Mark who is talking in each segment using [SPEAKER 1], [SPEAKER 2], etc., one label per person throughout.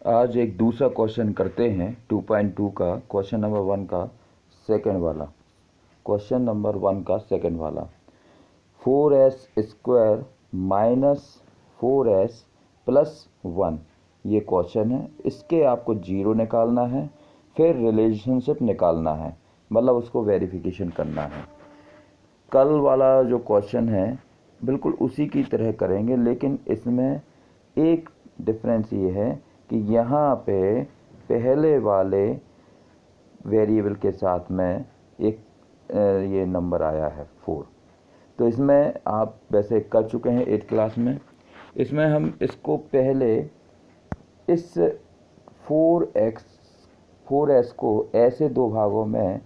[SPEAKER 1] आज एक दूसरा क्वेश्चन करते हैं 2.2 का क्वेश्चन नंबर 1 का सेकंड वाला। क्वेश्चन नंबर 1 का सेकंड वाला 4s² माइनस 4s प्लस 1 ये क्वेश्चन है। इसके आपको जीरो निकालना है, फिर रिलेशनशिप निकालना है, मतलब उसको वेरिफिकेशन करना है। कल वाला जो क्वेश्चन है बिल्कुल उसी की तरह करेंगे, लेकिन इसमें एक डिफरेंस ये है कि यहाँ पे पहले वाले वेरिएबल के साथ में एक ये नंबर आया है 4। तो इसमें आप वैसे कर चुके हैं 8th क्लास में। इसमें हम इसको पहले इस 4s को ऐसे दो भागों में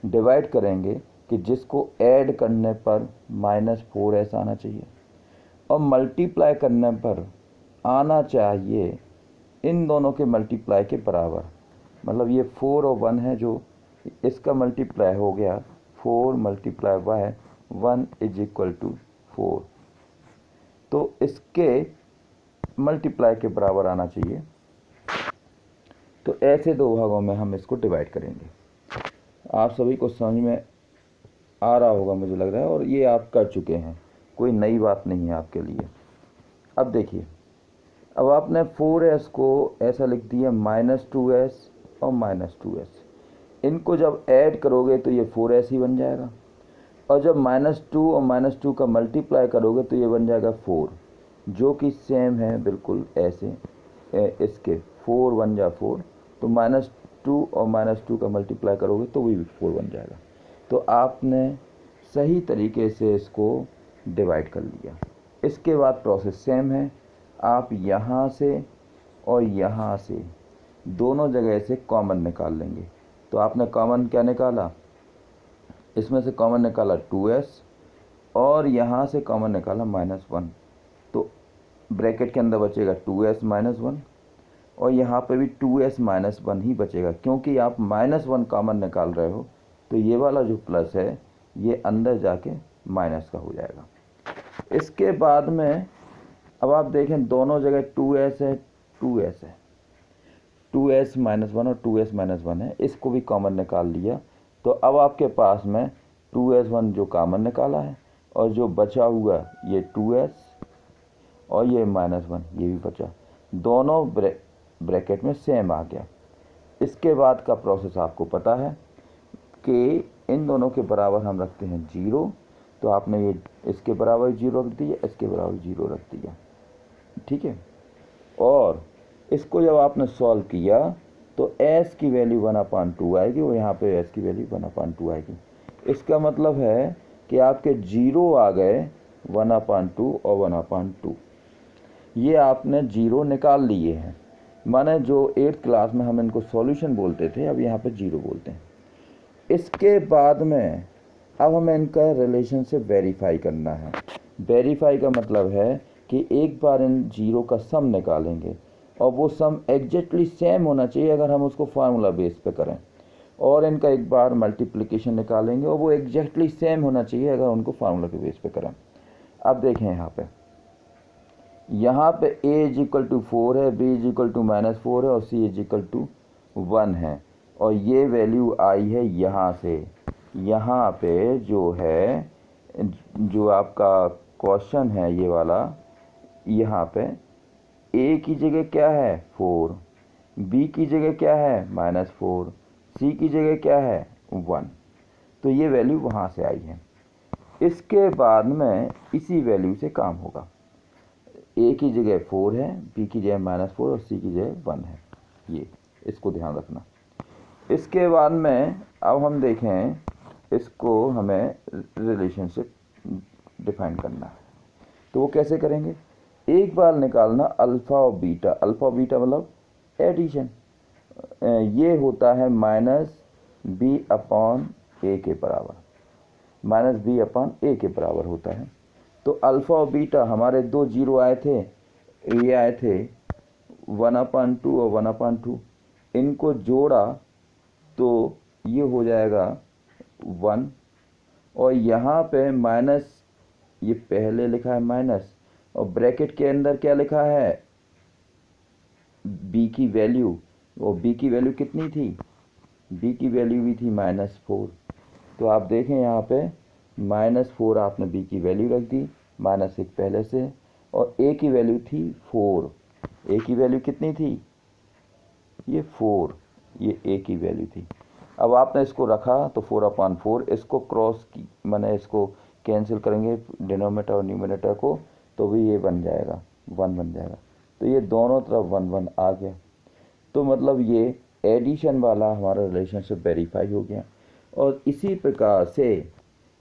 [SPEAKER 1] डिवाइड करेंगे कि जिसको ऐड करने पर -4s आना चाहिए और मल्टीप्लाई करने पर आना चाहिए इन दोनों के मल्टीप्लाई के बराबर। मतलब ये 4 और 1 है, जो इसका मल्टीप्लाई हो गया 4 मल्टीप्लाई बाय 1 = 4, तो इसके मल्टीप्लाई के बराबर आना चाहिए। तो ऐसे दो भागों में हम इसको डिवाइड करेंगे। आप सभी को समझ में आ रहा होगा मुझे लग रहा है, और ये आप कर चुके हैं, कोई नई बात नहीं है आपके लिए। अब देखिए, अब आपने 4s को ऐसा लिख दिया -2s और -2s। इनको जब ऐड करोगे तो ये 4s ही बन जाएगा, और जब -2 और -2 का मल्टीप्लाई करोगे तो ये बन जाएगा 4, जो कि सेम है बिल्कुल ऐसे इसके 4 बन जा 4, तो -2 और -2 का मल्टीप्लाई करोगे तो भी 4 बन जाएगा। तो आपने सही तरीके से इसको डिवाइड कर लिया। इसके बाद प्रोसेस सेम है, आप यहाँ से और यहाँ से दोनों जगह से कॉमन निकाल लेंगे। तो आपने कॉमन क्या निकाला, इसमें से कॉमन निकाला 2s और यहाँ से कॉमन निकाला -1, तो ब्रैकेट के अंदर बचेगा 2s - 1 और यहाँ पे भी 2s - 1 ही बचेगा, क्योंकि आप -1 कॉमन निकाल रहे हो तो ये वाला जो प्लस है ये अंदर जाके माइनस का हो जाएगा। इसके बाद में अब आप देखें दोनों जगह 2s है, 2s है, 2s - 1 और 2s - 1 है, इसको भी कॉमन निकाल लिया। तो अब आपके पास में 2s1 जो कॉमन निकाला है और जो बचा हुआ ये 2s और ये -1 ये भी बचा, दोनों ब्रैकेट में सेम आ गया। इसके बाद का प्रोसेस आपको पता है कि इन दोनों के बराबर हम रखते हैं 0, तो आपने ये इसके बराबर 0 रख दिया, इसके बराबर 0 रख दिया, ठीक है। और इसको जब आपने सॉल्व किया तो s की वैल्यू 1/2 आएगी और यहाँ पे s की वैल्यू 1/2 आएगी। इसका मतलब है कि आपके 0 आ गए 1/2 और 1/2, ये आपने 0 निकाल लिए हैं। माने जो 8th क्लास में हम इनको सॉल्यूशन बोलते थे, अब यहाँ पे 0 बोलते हैं। इसके बाद में अब हमें इनका रिलेशनशिप वेरीफाई करना है। वेरीफाई का मतलब है कि एक बार इन 0 का सम निकालेंगे और वो सम एग्जैक्टली सेम होना चाहिए अगर हम उसको फार्मूला बेस पे करें, और इनका एक बार मल्टीप्लिकेशन निकालेंगे और वो एग्जैक्टली सेम होना चाहिए अगर उनको फार्मूला के बेस पे करें। अब देखें यहाँ पे a = 4 है, b = -4 है और c = 1 है, और ये वैल्यू आई है यहाँ से। यहाँ पे जो है, जो आपका क्वेश्चन है ये वाला, यहाँ पे a की जगह क्या है 4, b की जगह क्या है -4, c की जगह क्या है 1, तो ये वैल्यू वहाँ से आई है। इसके बाद में इसी वैल्यू से काम होगा। a की जगह 4 है, b की जगह -4 और c की जगह 1 है, ये इसको ध्यान रखना। इसके बाद में अब हम देखें, इसको हमें रिलेशनशिप डिफाइन करना है, तो वो कैसे करेंगे। एक बार निकालना अल्फ़ा और बीटा। अल्फ़ा और बीटा मतलब एडिशन, ये होता है -b/a के बराबर, -b/a के बराबर होता है। तो अल्फ़ा और बीटा हमारे दो 0 आए थे, ये आए थे 1/2 और 1/2, इनको जोड़ा तो ये हो जाएगा 1, और यहाँ पे माइनस, ये पहले लिखा है माइनस और ब्रैकेट के अंदर क्या लिखा है बी की वैल्यू, और बी की वैल्यू कितनी थी, बी की वैल्यू भी थी -4। तो आप देखें यहाँ पे -4 आपने बी की वैल्यू रख दी, -1 पहले से, और ए की वैल्यू थी 4। ए की वैल्यू कितनी थी, ये 4, ये ए की वैल्यू थी। अब आपने इसको रखा तो 4/4, इसको क्रॉस की मैंने इसको कैंसिल करेंगे डिनोमिनेटर और न्यूमरेटर को, तो भी ये बन जाएगा 1 बन जाएगा। तो ये दोनों तरफ 1 1 आ गया। तो मतलब ये एडिशन वाला हमारा रिलेशनशिप वेरीफाई हो गया। और इसी प्रकार से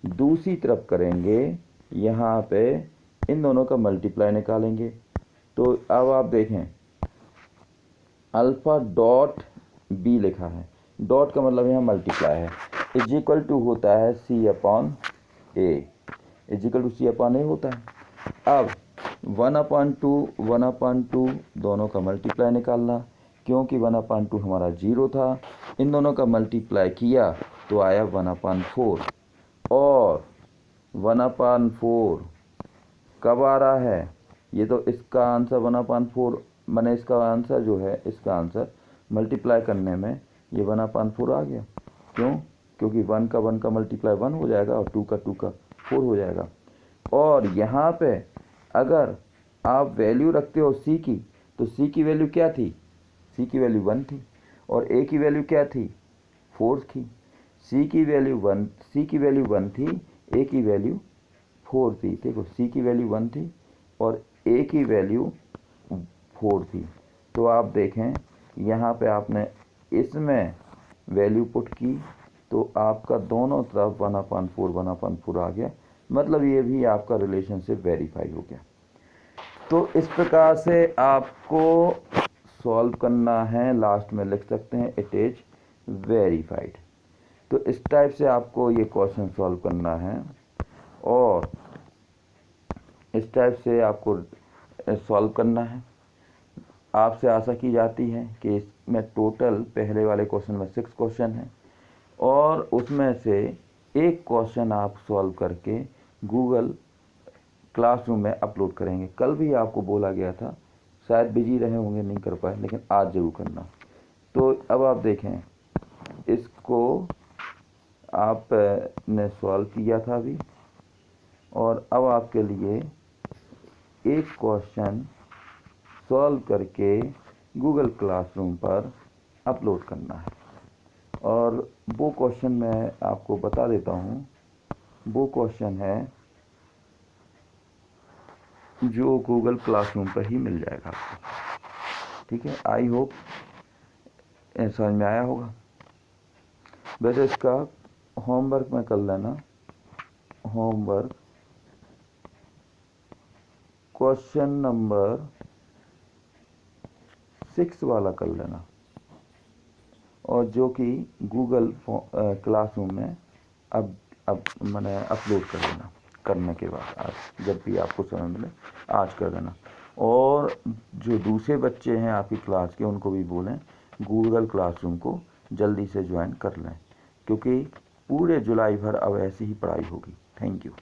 [SPEAKER 1] दूसरी तरफ करेंगे, यहाँ पे इन दोनों का मल्टीप्लाई निकालेंगे। तो अब आप देखें अल्फ़ा डॉट बी लिखा है, डॉट का मतलब यहाँ मल्टीप्लाई है, इज इक्वल टू होता है C/A, is equal to C/A होता है। अब 1/2 दोनों का मल्टीप्लाई निकालना, क्योंकि 1/2 हमारा 0 था, इन दोनों का मल्टीप्लाई किया तो आया 1/4। और 1/4 कब आ रहा है, ये तो इसका आंसर 1/4, मैंने इसका आंसर जो है, इसका आंसर मल्टीप्लाई करने में ये 1/4 आ गया। क्यों, क्योंकि 1 का 1 का मल्टीप्लाई 1 हो जाएगा और 2 का 2 का 4 हो जाएगा। और यहाँ पे अगर आप वैल्यू रखते हो सी की, तो सी की वैल्यू क्या थी, सी की वैल्यू 1 थी, और ए की वैल्यू क्या थी, 4 थी। सी की वैल्यू 1 थी, ए की वैल्यू 4 थी। देखो सी की वैल्यू 1 थी और ए की वैल्यू 4 थी। तो आप देखें यहाँ पे आपने इसमें वैल्यू पुट की तो आपका दोनों तरफ 1/4 आ गया, मतलब ये भी आपका रिलेशनशिप वेरीफाई हो गया। तो इस प्रकार से आपको सॉल्व करना है, लास्ट में लिख सकते हैं इट इज वेरीफाइड। तो इस टाइप से आपको ये क्वेश्चन सॉल्व करना है, और इस टाइप से आपको सॉल्व करना है। आपसे आशा की जाती है कि इसमें टोटल पहले वाले क्वेश्चन में 6 क्वेश्चन हैं, और उसमें से एक क्वेश्चन आप सॉल्व करके गूगल क्लासरूम में अपलोड करेंगे। कल भी आपको बोला गया था, शायद बिजी रहे होंगे नहीं कर पाए, लेकिन आज जरूर करना। तो अब आप देखें, इसको आपने सॉल्व किया था अभी, और अब आपके लिए एक क्वेश्चन सॉल्व करके गूगल क्लासरूम पर अपलोड करना है। और वो क्वेश्चन मैं आपको बता देता हूँ, वो क्वेश्चन है जो गूगल क्लासरूम पर ही मिल जाएगा आपको। ठीक है, आई होप समझ में आया होगा। वैसे इसका होमवर्क में कर लेना, होमवर्क क्वेश्चन नंबर 6 वाला कर लेना, और जो कि गूगल क्लासरूम में अब मैंने अपलोड कर देना, करने के बाद आज जब भी आपको समय मिले आज कर देना। और जो दूसरे बच्चे हैं आपकी क्लास के, उनको भी बोलें गूगल क्लासरूम को जल्दी से ज्वाइन कर लें, क्योंकि पूरे जुलाई भर अब ऐसी ही पढ़ाई होगी। Thank you.